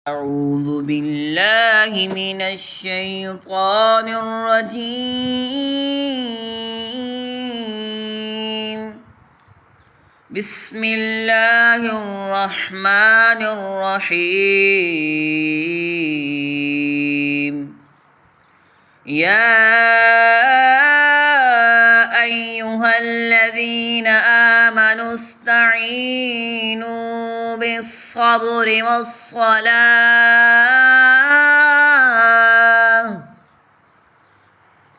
أعوذ بالله من الشيطان الرجيم. بسم الله الرحمن الرحيم. يا أيها الذين آمنوا استعينوا بالصبر والصلاة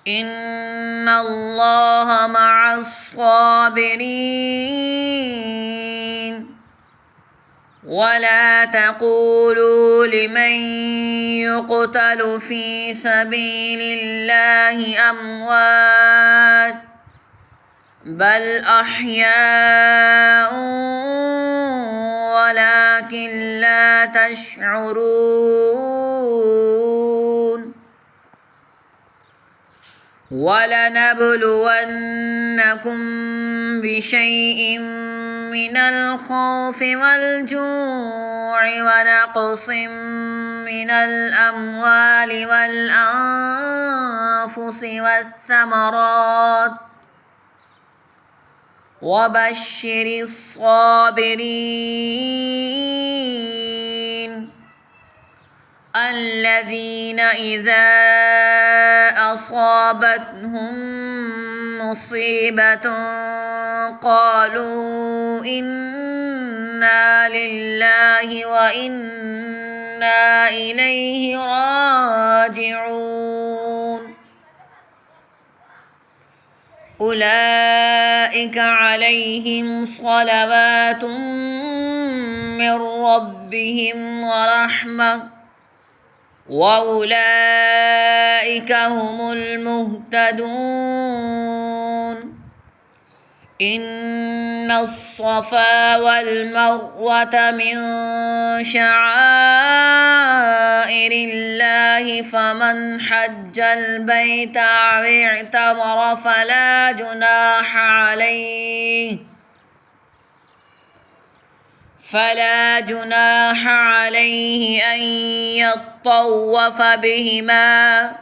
إن الله مع الصابرين. ولا تقولوا لمن يقتل في سبيل الله أموات بل أحياء ولكن لا تشعرون. ولنبلونكم بشيء من الخوف والجوع ونقص من الأموال والأنفس والثمرات وبشر الصابرين الذين إذا أصابتهم مصيبة قالوا إنا لله وإنا إليه راجعون. أولئك عليهم صلوات من ربهم ورحمة وأولئك هم المهتدون. إن الصفا والمروة من شعائر الله فمن حج البيت أو اعتمر فلا جناح عليه أن يطوف بهما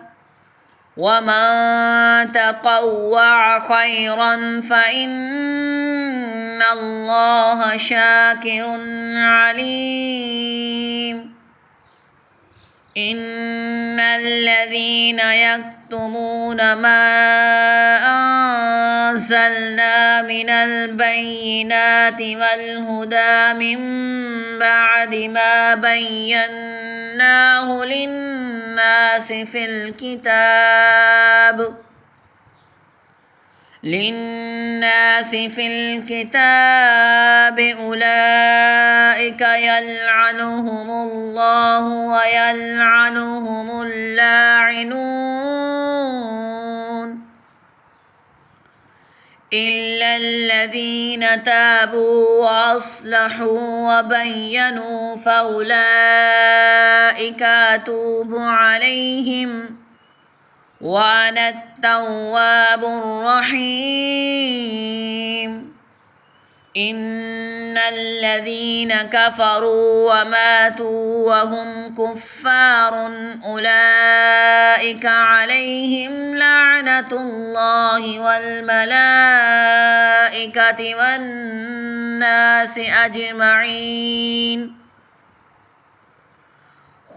ومن تطوع خيرا فإن الله شاكر عليم. إن الذين يكتمون ما أنزلنا من البينات والهدى من بعد ما بيناه للناس في الكتاب أولئك يلعنهم الله ويلعنهم اللاعنون إلا الذين تابوا وأصلحوا وبينوا فأولئك أتوب عليهم وأنا التواب الرحيم. إن الذين كفروا وماتوا وهم كفار أولئك عليهم لعنة الله والملائكة والناس أجمعين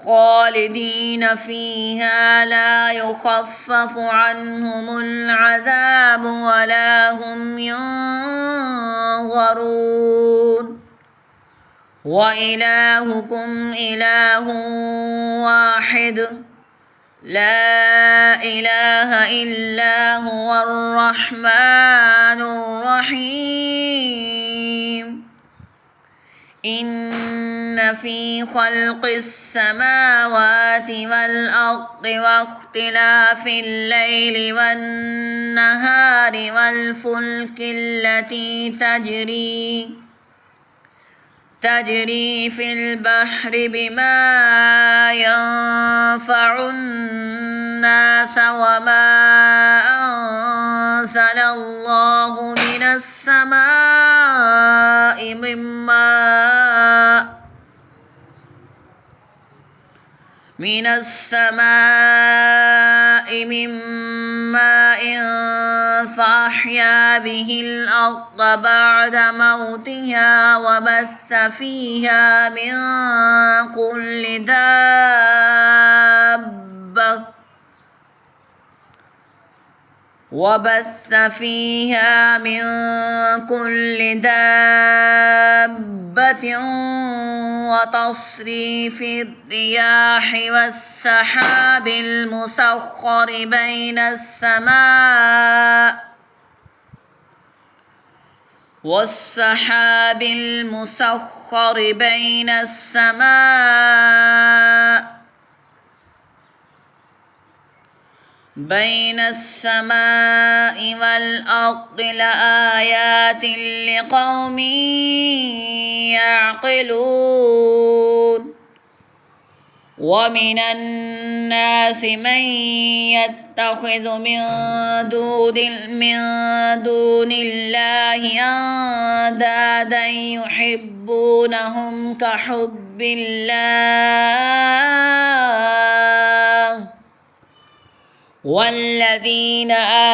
خالدين فيها لا يخفف عنهم العذاب ولا هم ينظرون. وإلهكم إله واحد لا إله إلا هو الرحمن الرحيم. إن في خلق السماوات والأرض واختلاف الليل والنهار والفلك التي تجري في البحر بما ينفع الناس وما أنزل الله من السماء من ماء من السماء من ماء فأحيا به الأرض بعد موتها وبث فيها من كل دابة وتصريف الرياح والسحاب المسخر بين السماء والأرض لآيات لقوم يعقلون ومن الناس من يتخذ من دون الله أندادا يحبونهم كحب الله والذين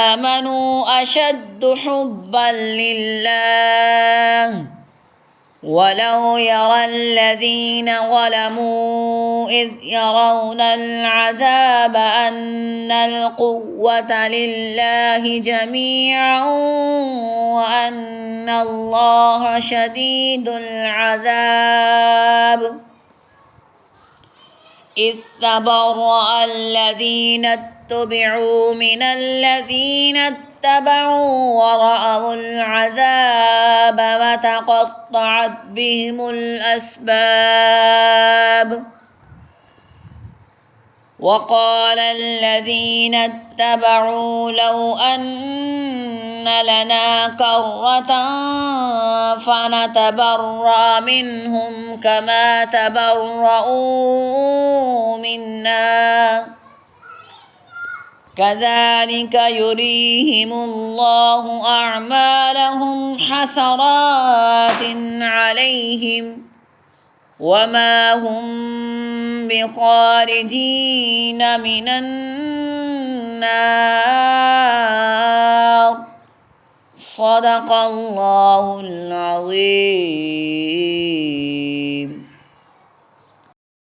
آمنوا أشد حبا لله ولو يرى الذين ظلموا إذ يرون العذاب أن القوة لله جميعا وأن الله شديد العذاب إذ تبرأ الذين اتبعوا من الذين اتبعوا ورأوا العذاب وتقطعت بهم الأسباب وقال الذين اتبعوا لو أن لنا كرة فنتبرأ منهم كما تبرؤوا منا كذلك يريهم الله أعمالهم حسرات عليهم وما هم بخارجين من النار صدق الله العظيم.